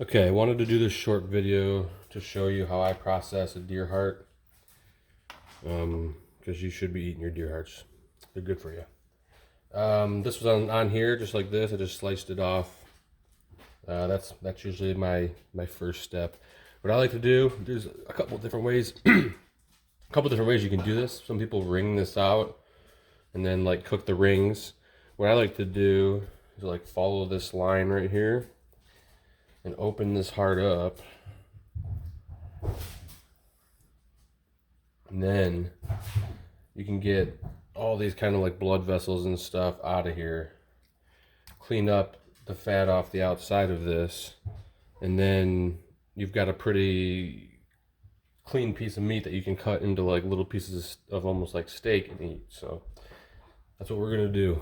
Okay, I wanted to do this short video to show you how I process a deer heart. Because you should be eating your deer hearts. They're good for you. This was on here just like this. I just sliced it off. That's usually my first step. What I like to do, there's a couple different ways. A couple different ways you can do this. Some people ring this out and then like cook the rings. What I like to do is like follow this line right here and open this heart up. And then you can get all these kind of like blood vessels and stuff out of here. Clean up the fat off the outside of this. And then you've got a pretty clean piece of meat that you can cut into like little pieces of almost like steak and eat. So that's what we're gonna do.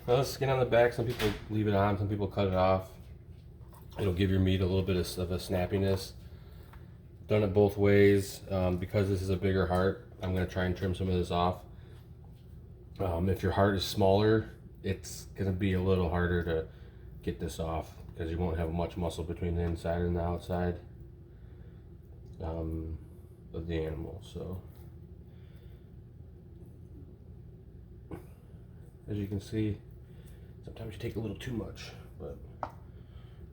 Now the skin on the back, some people leave it on, some people cut it off. It'll give your meat a little bit of a snappiness. Done it both ways. Because this is a bigger heart, I'm going to try and trim some of this off. If your heart is smaller, it's going to be a little harder to get this off because you won't have much muscle between the inside and the outside of the animal. So as you can see, sometimes you take a little too much, but you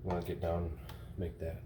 want to get down and make that.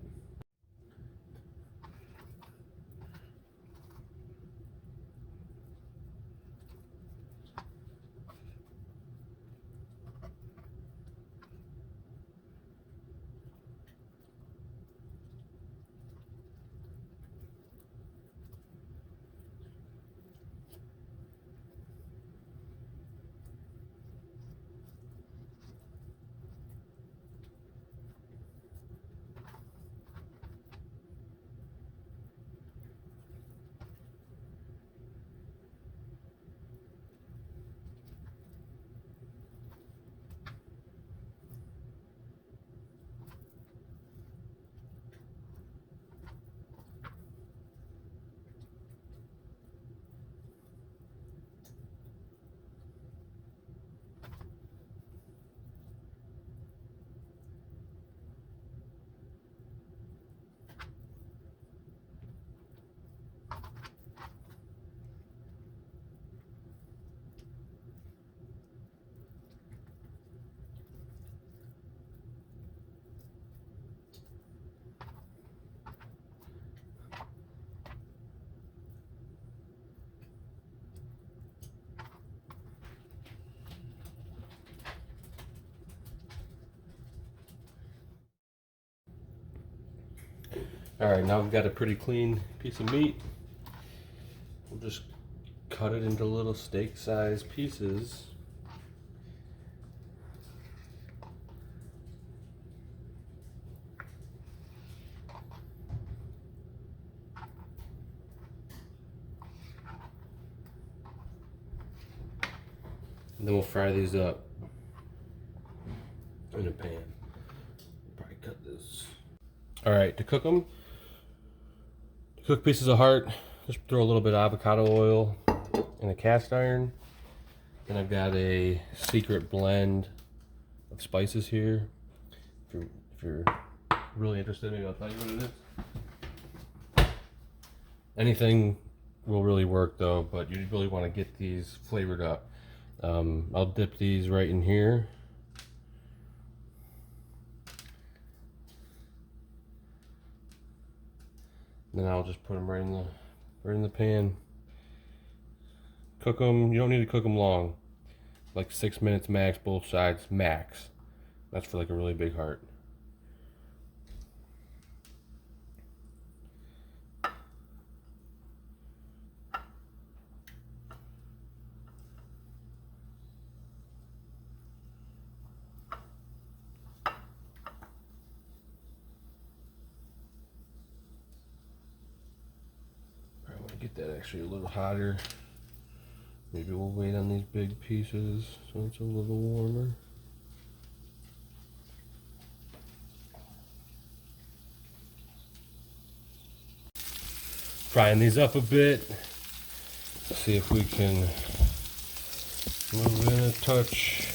Alright, now we've got a pretty clean piece of meat. We'll just cut it into little steak-sized pieces. And then we'll fry these up in a pan. Probably cut this. All right, to cook them, cook pieces of heart, just throw a little bit of avocado oil in a cast iron. And I've got a secret blend of spices here. If you're really interested, maybe I'll tell you what it is. Anything will really work though, but you really want to get these flavored up. I'll dip these right in here. Then I'll just put them right in the pan. Cook them. You don't need to cook them long. Like 6 minutes max, both sides max. That's for like a really big heart. I want to get that actually a little hotter. Maybe we'll wait on these big pieces so it's a little warmer. Frying these up a bit. See if we can move in a touch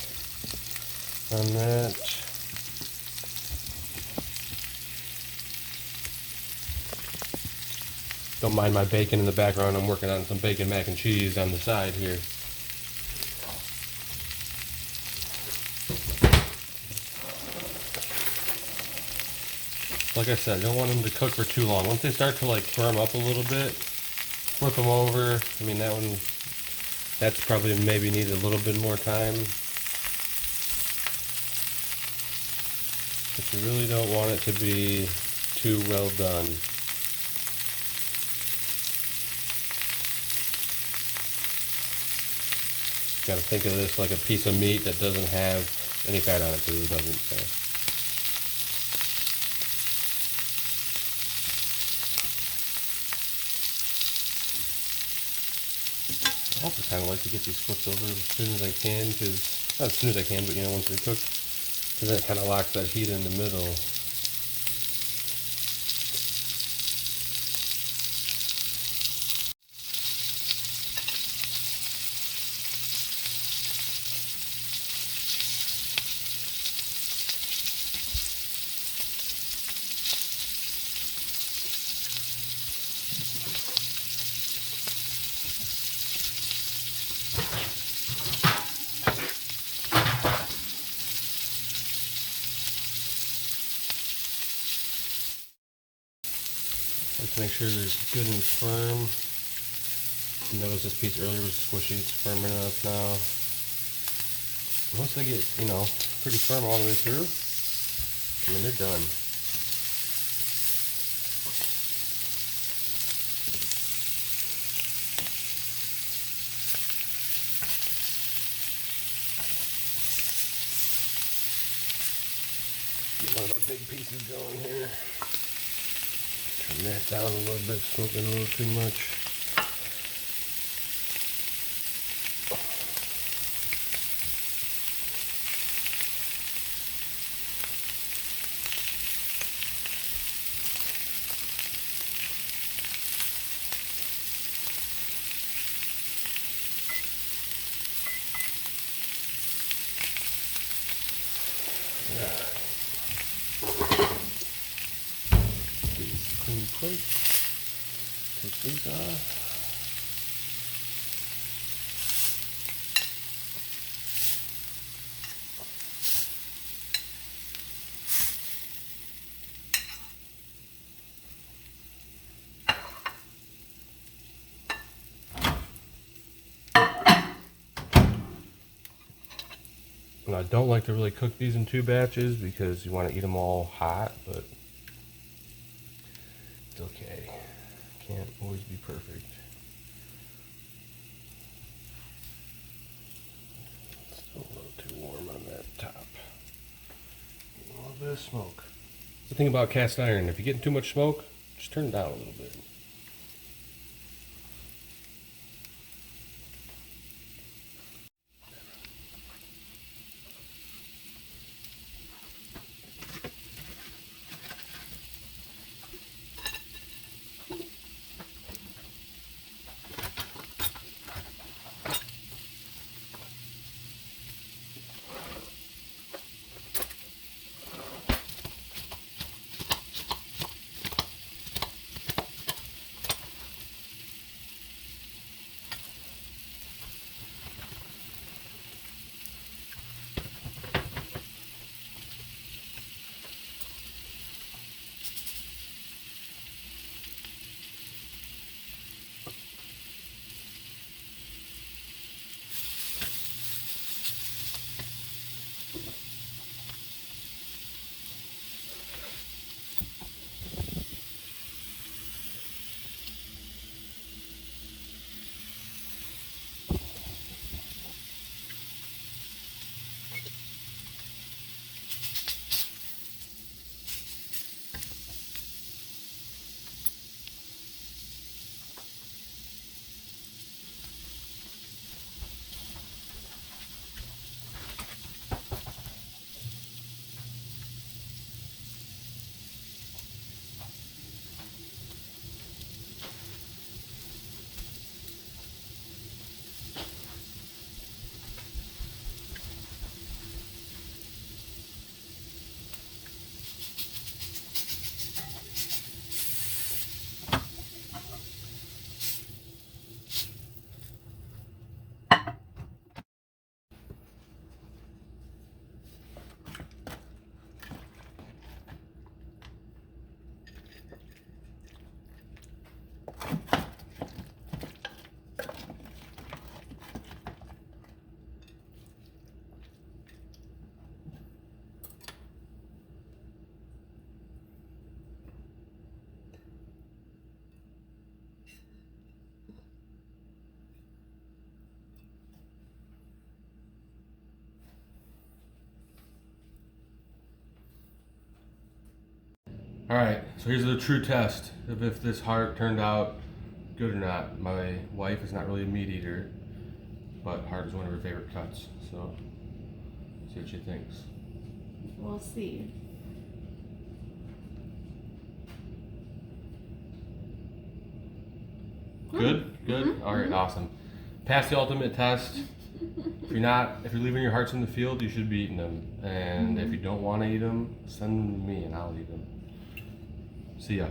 on that. Don't mind my bacon in the background. I'm working on some bacon mac and cheese on the side here. Like I said, I don't want them to cook for too long. Once they start to like firm up a little bit, flip them over. I mean, that's probably maybe need a little bit more time. But you really don't want it to be too well done. Got to think of this like a piece of meat that doesn't have any fat on it, because it doesn't. So. I also kind of like to get these flipped over as soon as I can, because not as soon as I can, but you know, once they're cooked, because that kind of locks that heat in the middle. Let's make sure they're good and firm. Notice this piece earlier was squishy, it's firm enough now. Once they get, you know, pretty firm all the way through, I mean, they're done. Get one of our big pieces going here. Turn that down a little bit, smoking a little too much. Clean plate. Take these off. And I don't like to really cook these in 2 batches because you want to eat them all hot, but it's okay. Can't always be perfect. Still a little too warm on that top. A little bit of smoke. The thing about cast iron, if you're getting too much smoke, just turn it down a little bit. All right, so here's the true test of if this heart turned out good or not. My wife is not really a meat eater, but heart is one of her favorite cuts. So, see what she thinks. We'll see. Good, good. Mm-hmm. All right, awesome. Pass the ultimate test. If you're leaving your hearts in the field, you should be eating them. And if you don't want to eat them, send them to me and I'll eat them. See ya.